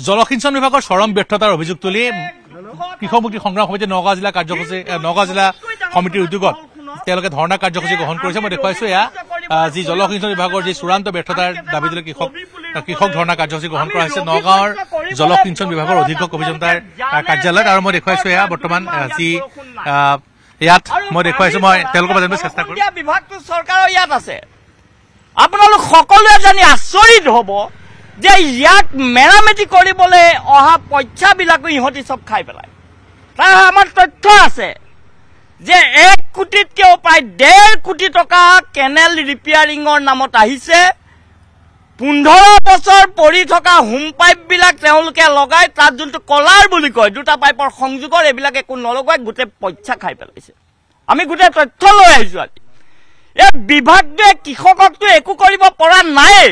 জলসিঞ্চন বিভাগৰ চৰম ব্যৰ্থতাৰ অভিযোগ তুলি কৃষক মুক্তি সংগ্ৰাম সমিতি নগাঁও জিলা কাৰ্যসূচী নগাঁও জিলা সমিতিৰ উদ্যোগত তেওঁলোকে ধৰ্ণা কাৰ্যসূচী গ্ৰহণ কৰিছে। মই দেখুৱাইছো এয়া যি জলসিঞ্চন বিভাগৰ যি চূড়ান্ত ব্যৰ্থতাৰ দাবী তুলি কৃষক ধৰ্ণা কাৰ্যসূচী গ্ৰহণ কৰা হৈছে নগাঁৱৰ জলসিঞ্চন বিভাগৰ অধীক্ষক অভিযন্তাৰ কাৰ্যালয়ত। আৰু মই দেখুৱাইছো এয়া বৰ্তমান যি ইয়াত মই দেখুৱাইছো মই তেওঁলোকৰ পৰা জানিব চেষ্টা কৰিম। বিভাগটো চৰকাৰৰ ইয়াত আছে। আপোনালোক সকলোৱে জানি আচৰিত হ'ব যে ইয়াক মেৰামতি কৰিবলৈ অহা পইচাবিলাকো ইহঁতি চব খাই পেলায়। তাৰ আমাৰ তথ্য আছে যে 1 কোটিতকৈও প্ৰায় 1.5 কোটি টকা কেনেল ৰিপেয়াৰিঙৰ নামত আহিছে। 15 বছৰ পৰি থকা হোম পাইপবিলাক তেওঁলোকে লগাই তাত যোনটো কলাৰ বুলি কয় 2টা পাইপৰ সংযোগৰ এইবিলাক একো নলগাই গোটেই পইচা খাই পেলাইছে। আমি গোটেই তথ্য লৈ আহিছোঁ আজি। এই বিভাগটোৱে কৃষককতো একো কৰিব পৰা নাই,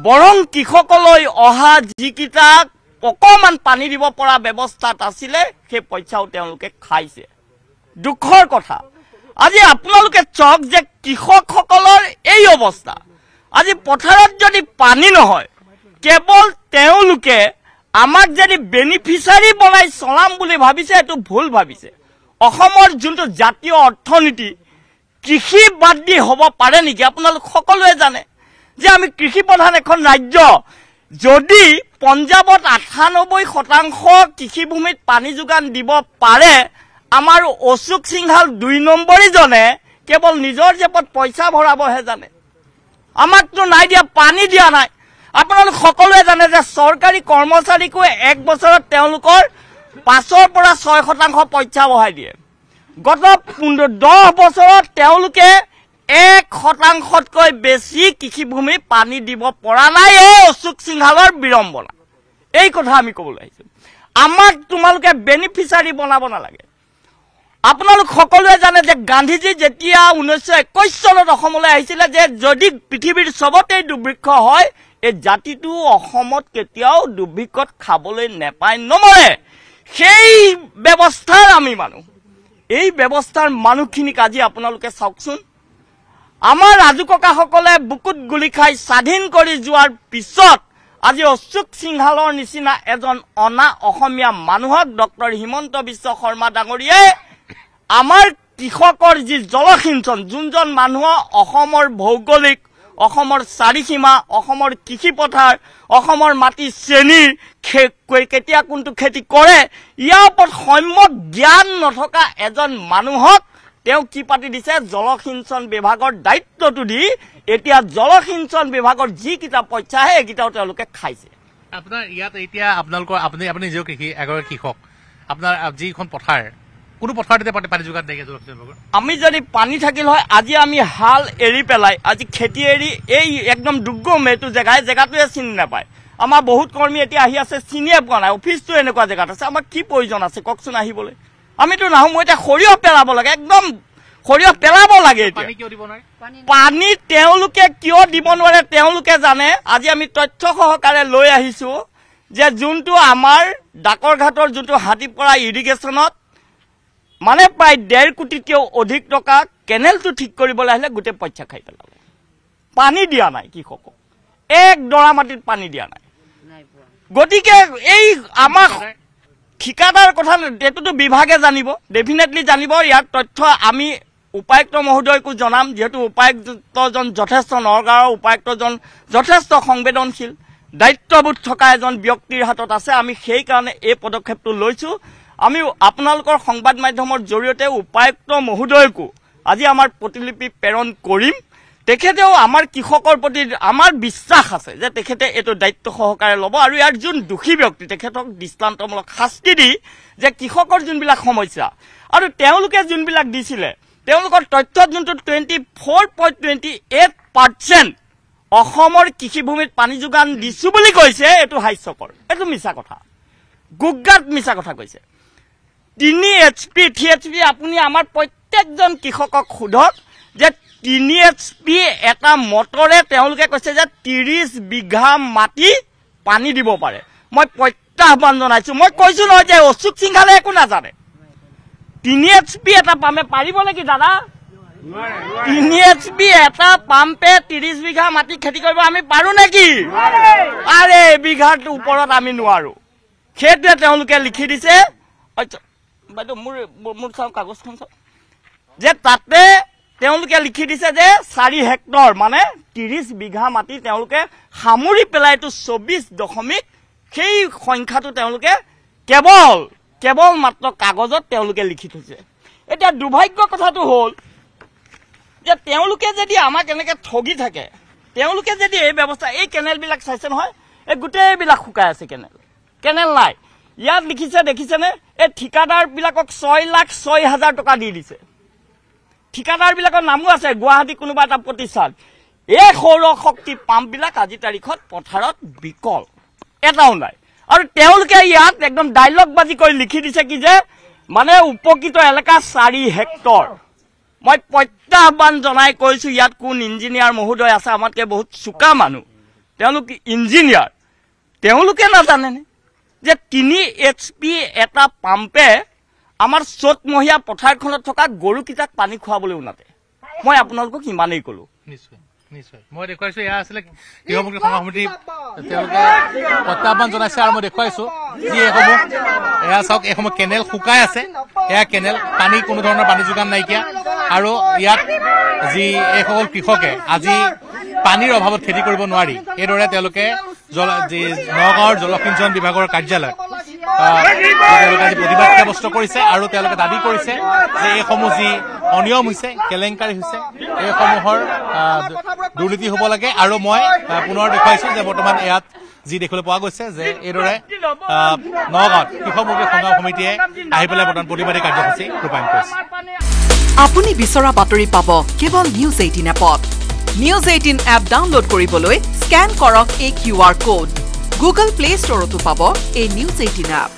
বৰং কৃষকলৈ অহা যিকেইটা অকণমান পানী দিব পৰা ব্যৱস্থাত আছিলে সেই পইচাও তেওঁলোকে খাইছে। দুখৰ কথা আজি আপোনালোকে চাওক যে কৃষকসকলৰ এই অৱস্থা। আজি পথাৰত যদি পানী নহয় কেৱল তেওঁলোকে আমাক যদি বেনিফিচাৰী বনাই চলাম বুলি ভাবিছে, এইটো ভুল ভাবিছে। অসমৰ যোনটো জাতীয় অৰ্থনীতি কৃষি বাদ দি হ'ব পাৰে নেকি? আপোনালোক সকলোৱে জানে যে আমি কৃষি প্ৰধান এখন ৰাজ্য। যদি পঞ্জাৱত 98% কৃষিভূমিত পানী যোগান দিব পাৰে, আমাৰ অশোক সিংহাল 2 নম্বৰীজনে কেৱল নিজৰ জেপত পইচা ভৰাবহে জানে। আমাকতো নাই দিয়া, পানী দিয়া নাই। আপোনালোক সকলোৱে জানে যে চৰকাৰী কৰ্মচাৰীকো 1 বছৰত তেওঁলোকৰ 5ৰ পৰা 6% পইচা বঢ়াই দিয়ে। গত 10 বছৰত তেওঁলোকে 1%তকৈ বেছি কৃষিভূমি পানী দিব পৰা নাই। এই অশোক সিংহালৰ বিড়ম্বনা। এই কথা আমি ক'বলৈ আহিছোঁ। আমাক তোমালোকে বেনিফিচাৰী বনাব নালাগে। আপোনালোক সকলোৱে জানে যে গান্ধীজী যেতিয়া 1921 চনত অসমলৈ আহিছিলে যে যদি পৃথিৱীৰ চবতেই দুৰ্ভিক্ষ হয় এই জাতিটো অসমত কেতিয়াও দুৰ্ভিক্ষত খাবলৈ নেপায়, নমৰে। সেই ব্যৱস্থাৰ আমি মানুহ। এই ব্যৱস্থাৰ মানুহখিনিক আজি আপোনালোকে চাওকচোন। আমাৰ ৰাজু ককাসকলে বুকুত গুলি খাই স্বাধীন কৰি যোৱাৰ পিছত আজি অশোক সিংহালৰ নিচিনা এজন অনা অসমীয়া মানুহক ডক্টৰ হিমন্ত বিশ্ব শৰ্মা ডাঙৰীয়াই আমাৰ কৃষকৰ যি জলসিঞ্চন, যোনজন মানুহৰ অসমৰ ভৌগোলিক, অসমৰ চাৰিসীমা, অসমৰ কৃষি পথাৰ, অসমৰ মাটি শ্ৰেণী কেতিয়া কোনটো খেতি কৰে ইয়াৰ ওপৰত সম্যক জ্ঞান নথকা এজন মানুহক তেওঁ কি পাতি দিছে, জলসিঞ্চন বিভাগৰ দায়িত্বটো দি এতিয়া জলসিঞ্চন বিভাগৰ যিকেইটা পইচা আহে এইকেইটাও তেওঁলোকে খাইছে। আপোনাৰ ইয়াত এতিয়া আপোনালোকৰ আপুনি নিজেও এগৰাকী কৃষক, আপোনাৰ যিখন পথাৰ কোনো পথাৰতে পানী যোগান দিয়ে জলসিঞ্চন বিভাগৰ? আমি যদি পানী থাকিল হয় আজি আমি হাল এৰি পেলাই আজি খেতি এৰি এই একদম দুৰ্গম এইটো জেগাটোৱে চিনি নাপায়। আমাৰ বহুত কৰ্মী এতিয়া আহি আছে চিনিয়ে পোৱা নাই। অফিচটো এনেকুৱা জেগাত আছে, আমাৰ কি প্ৰয়োজন আছে কওকচোন আহিবলৈ? আমিতো নাহো। মই এতিয়া সৰিয়হ পেলাব লাগে, একদম সৰিয়হ পেলাব লাগে। এতিয়া পানী তেওঁলোকে কিয় দিব নোৱাৰে তেওঁলোকে জানে। আজি আমি তথ্য সহকাৰে লৈ আহিছো যে যোনটো আমাৰ ডাকৰঘাটৰ যোনটো হাতীপৰা ইৰিগেশ্যনত মানে প্ৰায় 1.5 কোটিতকৈও অধিক টকা কেনেলটো ঠিক কৰিবলৈ আহিলে গোটেই পইচা খাই পেলালে। পানী দিয়া নাই কৃষকক, 1 ডৰা মাটিত পানী দিয়া নাই। গতিকে এই আমাক ঠিকাদাৰ কথা এইটোতো বিভাগে জানিব, ডেফিনেটলি জানিব। ইয়াৰ তথ্য আমি উপায়ুক্ত মহোদয়কো জনাম, যিহেতু উপায়ুক্তজন যথেষ্ট, নগাঁৱৰ উপায়ুক্তজন যথেষ্ট সংবেদনশীল দায়িত্ববোধ থকা এজন ব্যক্তিৰ হাতত আছে। আমি সেইকাৰণে এই পদক্ষেপটো লৈছোঁ। আমি আপোনালোকৰ সংবাদ মাধ্যমৰ জৰিয়তে উপায়ুক্ত মহোদয়কো আজি আমাৰ প্ৰতিলিপি প্ৰেৰণ কৰিম। তেখেতেও আমাৰ কৃষকৰ প্ৰতি আমাৰ বিশ্বাস আছে যে তেখেতে এইটো দায়িত্ব সহকাৰে ল'ব আৰু ইয়াৰ যোন দোষী ব্যক্তি তেখেতক দৃষ্টান্তমূলক শাস্তি দি যে কৃষকৰ যোনবিলাক সমস্যা আৰু তেওঁলোকে যোনবিলাক দিছিলে তেওঁলোকৰ তথ্যত যোনটো 24.28% অসমৰ কৃষিভূমিত পানী যোগান দিছো বুলি কৈছে, এইটো হাস্যকৰ, এইটো মিছা কথা, গুগগাত মিছা কথা কৈছে। 3 HP 3 HP আপুনি আমাৰ প্ৰত্যেকজন কৃষকক সোধক যে 3 HP এটা মটৰে তেওঁলোকে কৈছে যে 30 বিঘা মাটি পানী দিব পাৰে। মই প্ৰত্যাহ্বান জনাইছো। মই কৈছো নহয় যে অশোক সিংহালে একো নাজানে। 3 HP এটা পামে পাৰিব নেকি দাদা? 3 HP এটা পাম্পে 30 বিঘা মাটি খেতি কৰিব আমি পাৰো নেকি আৰে বিঘাৰ ওপৰত আমি নোৱাৰো খেতে তেওঁলোকে লিখি দিছে বাইদেউ মোৰ চাও কাগজখন চাও যে তাতে তেওঁলোকে লিখি দিছে যে 4 হেক্টৰ মানে 30 বিঘা মাটি তেওঁলোকে সামৰি পেলাইটো 24 সেই সংখ্যাটো তেওঁলোকে কেৱল মাত্ৰ কাগজত তেওঁলোকে লিখি থৈছে এটা দুৰ্ভাগ্য কথাটো হ'ল যে তেওঁলোকে যদি আমাক এনেকে ঠগি থাকে তেওঁলোকে যদি এই ব্যৱস্থা এই কেনেল বিলাক চাইছে নহয় এই গোটেই বিলাক শুকাই আছে কেনেল নাই ইয়াত লিখিছে দেখিছেনে এই ঠিকাদাৰ বিলাকক 6,06,000 টকা দি দিছে ঠিকাদাৰ বিলাকৰ নামো আছে গুৱাহাটী কোনোবা এটা প্ৰতিষ্ঠান এই সৌৰ শক্তি পাম্প বিলাক আজি তাৰিখত পথাৰত বিকল এটাও নাই আৰু তেওঁলোকে ইয়াত একদম ডায়লগ বাজি কৰি লিখি দিছে কি যে মানে উপকৃত এলেকা 4 হেক্টৰ মই প্ৰত্যাহ্বান জনাই কৈছো ইয়াত কোন ইঞ্জিনিয়াৰ মহোদয় আছে আমাতকে বহুত চুকা মানুহ তেওঁলোক ইঞ্জিনিয়াৰ তেওঁলোকে নাজানে যে 3 HP এটা পাম্পে আমাৰ চতমহীয়া পথাৰখনত থকা গৰুকিটাক পানী খুৱাবলৈ উনাতে মই আপোনালোকক ইমানেই কলো নিশ্চয় মই দেখুৱাইছো এয়া আছিলে কৃষক সংঘ সমিতি তেওঁলোকে প্ৰত্যাহ্বান জনাইছে আৰু মই দেখুৱাইছো যে এয়া চাওক এইসমূহ কেনেল শুকাই আছে এয়া কেনেল পানী কোনো ধৰণৰ পানী যোগান নাইকিয়া আৰু ইয়াত যি এইসকল কৃষকে আজি পানীৰ অভাৱত খেতি কৰিব নোৱাৰি এইদৰে তেওঁলোকে নগাঁৱৰ জলসিঞ্চন বিভাগৰ কাৰ্যালয় তেওঁলোকে আজি প্ৰতিবাদ সাব্যস্ত কৰিছে আৰু তেওঁলোকে দাবী কৰিছে যে এইসমূহ যি অনিয়ম হৈছে কেলেংকাৰী হৈছে এইসমূহৰ দুৰ্নীতি হ'ব লাগে আৰু মই পুনৰ দেখুৱাইছো যে বৰ্তমান ইয়াত যি দেখিবলৈ পোৱা গৈছে যে এইদৰে নগাঁৱত কৃষক সংঘ সমিতিয়ে আহি পেলাই বৰ্তমান প্ৰতিবাদী কাৰ্যসূচী ৰূপায়ণ কৰিছে আপুনি বিচৰা বাতৰি পাব কেৱল নিউজ 18 এপত নিউজ 18 এপ ডাউনলোড কৰিবলৈ স্ক্যান কৰক এই QR কোড গুগল প্লে ষ্টৰতো পাব এই নিউজ 18 এপ